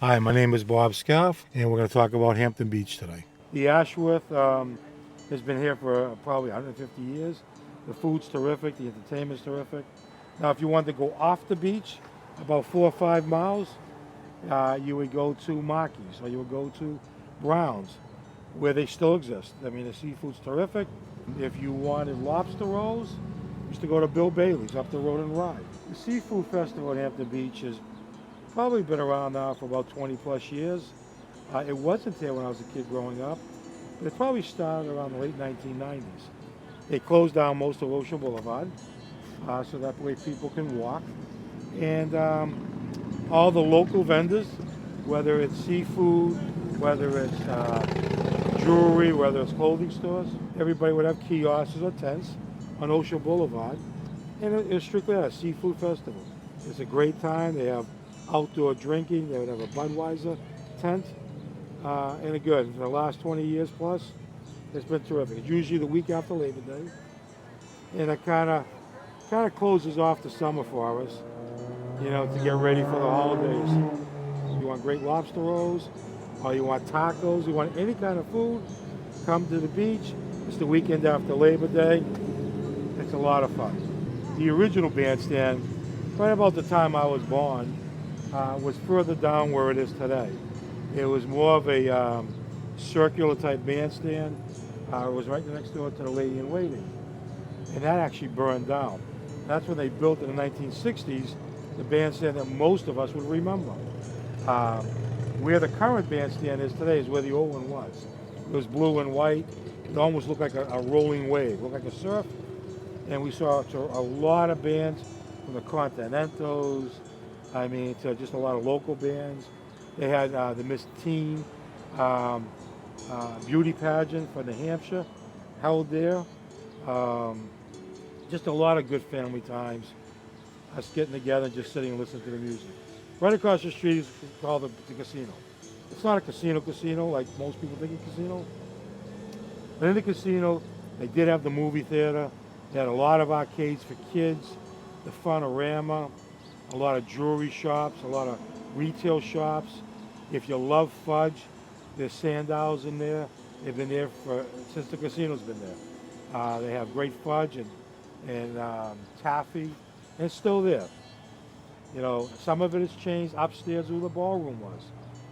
Hi, my name is Bob Skaff, and we're going to talk about Hampton Beach today. The Ashworth has been here for probably 150 years. The food's terrific, the entertainment's terrific. Now, if you wanted to go off the beach, about 4 or 5 miles, you would go to Marky's or you would go to Brown's, where they still exist. I mean, the seafood's terrific. If you wanted lobster rolls, you used to go to Bill Bailey's up the road in Rye. The Seafood Festival at Hampton Beach is probably been around now for about 20 plus years. It wasn't there when I was a kid growing up, but it probably started around the late 1990s. They closed down most of Ocean Boulevard, so that way people can walk. And all the local vendors, whether it's seafood, whether it's jewelry, whether it's clothing stores, everybody would have kiosks or tents on Ocean Boulevard. And it was strictly a seafood festival. It's a great time. They have outdoor drinking. They would have a Budweiser tent, and it good. For the last 20 years plus, it's been terrific. It's usually the week after Labor Day, and it kind of closes off the summer for us, to get ready for the holidays. You want great lobster rolls, or you want tacos, you want any kind of food, come to the beach. It's the weekend after Labor Day. It's a lot of fun. The original bandstand, right about the time I was born, was further down where it is today. It was more of a circular type bandstand. It was right next door to the Lady in Waiting. And that actually burned down. That's when they built in the 1960s the bandstand that most of us would remember. Where the current bandstand is today is where the old one was. It was blue and white. It almost looked like a rolling wave, it looked like a surf. And we saw a lot of bands from the Continentals, to just a lot of local bands. They had the Miss Teen beauty pageant for New Hampshire held there. Just a lot of good family times. Us getting together and just sitting and listening to the music. Right across the street is called the casino. It's not a casino like most people think a casino. But in the casino, they did have the movie theater. They had a lot of arcades for kids, the Funorama, a lot of jewelry shops, a lot of retail shops. If you love fudge, there's Sandow's in there. They've been there since the casino's been there. They have great fudge and taffy, and it's still there. Some of it has changed upstairs where the ballroom was,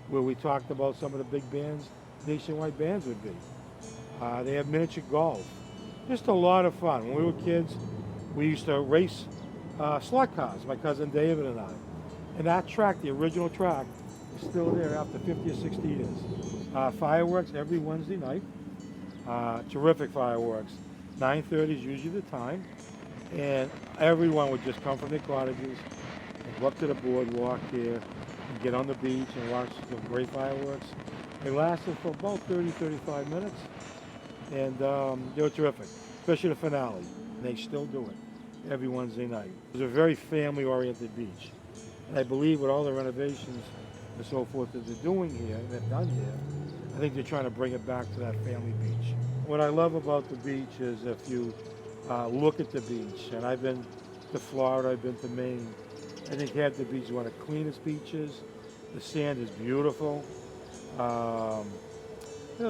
where we talked about some of the big bands, nationwide bands would be. They have miniature golf. Just a lot of fun. When we were kids, we used to race slot cars, my cousin David and I. And that track, the original track, is still there after 50 or 60 years. Fireworks every Wednesday night. Terrific fireworks. 9:30 is usually the time. And everyone would just come from their cottages and go up to the boardwalk here and get on the beach and watch the great fireworks. They lasted for about 30, 35 minutes. And they were terrific, especially the finale. And they still do it every Wednesday night. It was a very family-oriented beach. And I believe with all the renovations and so forth that they're doing here, and they've done here, I think they're trying to bring it back to that family beach. What I love about the beach is if you look at the beach, and I've been to Florida, I've been to Maine, I think Hampton Beach is one of the cleanest beaches. The sand is beautiful.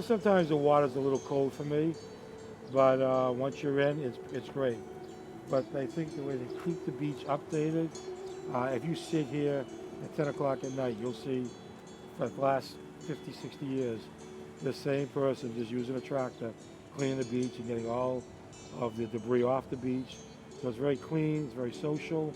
Sometimes the water's a little cold for me, but once you're in, it's great. But I think the way they keep the beach updated, if you sit here at 10 o'clock at night, you'll see for the last 50, 60 years, the same person just using a tractor, cleaning the beach and getting all of the debris off the beach. So it's very clean, it's very social.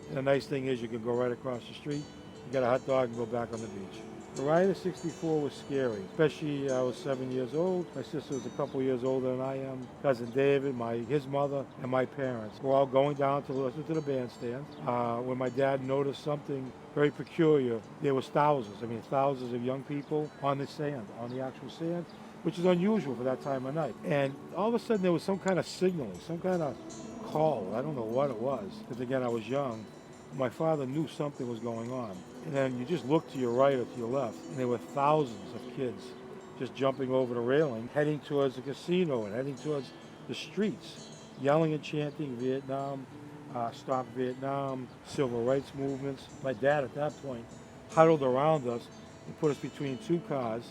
And the nice thing is you can go right across the street, you get a hot dog and go back on the beach. The ride of 64 was scary, especially I was 7 years old. My sister was a couple years older than I am. Cousin David, his mother, and my parents were all going down to listen to the bandstand. When my dad noticed something very peculiar, there was thousands of young people on the sand, on the actual sand, which is unusual for that time of night. And all of a sudden there was some kind of signaling, some kind of call. I don't know what it was, because again, I was young. My father knew something was going on. And then you just look to your right or to your left, and there were thousands of kids just jumping over the railing, heading towards the casino and heading towards the streets, yelling and chanting Vietnam, Stop Vietnam, civil rights movements. My dad at that point huddled around us and put us between two cars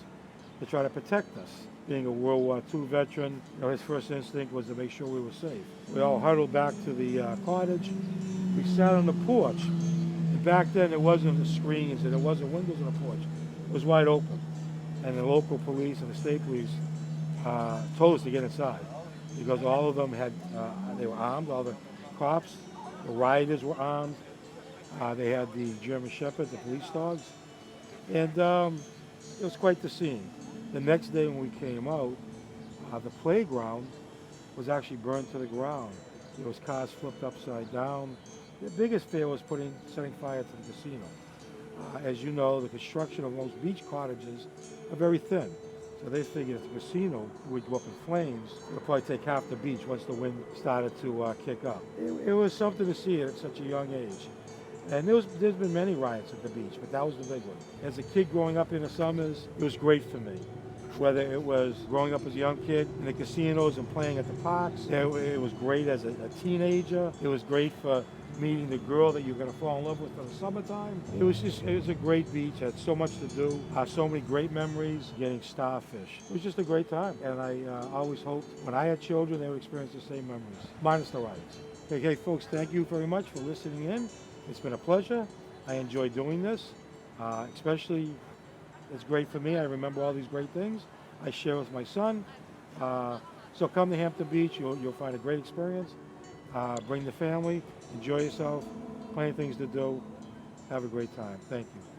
to try to protect us. Being a World War II veteran, his first instinct was to make sure we were safe. We all huddled back to the cottage. We sat on the porch. And back then, it wasn't the screens and it wasn't windows on the porch. It was wide open. And the local police and the state police told us to get inside because all of them they were armed. All the cops, the rioters were armed. They had the German Shepherd, the police dogs. And it was quite the scene. The next day when we came out, the playground was actually burned to the ground. There was cars flipped upside down. The biggest fear was setting fire to the casino. As you know, the construction of most beach cottages are very thin. So they figured if the casino would go up in flames, it would probably take half the beach once the wind started to kick up. It was something to see at such a young age. And there's been many riots at the beach, but that was the big one. As a kid growing up in the summers, it was great for me. Whether it was growing up as a young kid in the casinos and playing at the parks, it was great as a teenager. It was great for meeting the girl that you're going to fall in love with in the summertime. It was a great beach, had so much to do, so many great memories, getting starfish. It was just a great time, and I always hoped when I had children they would experience the same memories, minus the riots. Okay, folks, thank you very much for listening in. It's been a pleasure. I enjoy doing this, especially it's great for me. I remember all these great things. I share with my son. So come to Hampton Beach. You'll find a great experience. Bring the family. Enjoy yourself. Plenty of things to do. Have a great time. Thank you.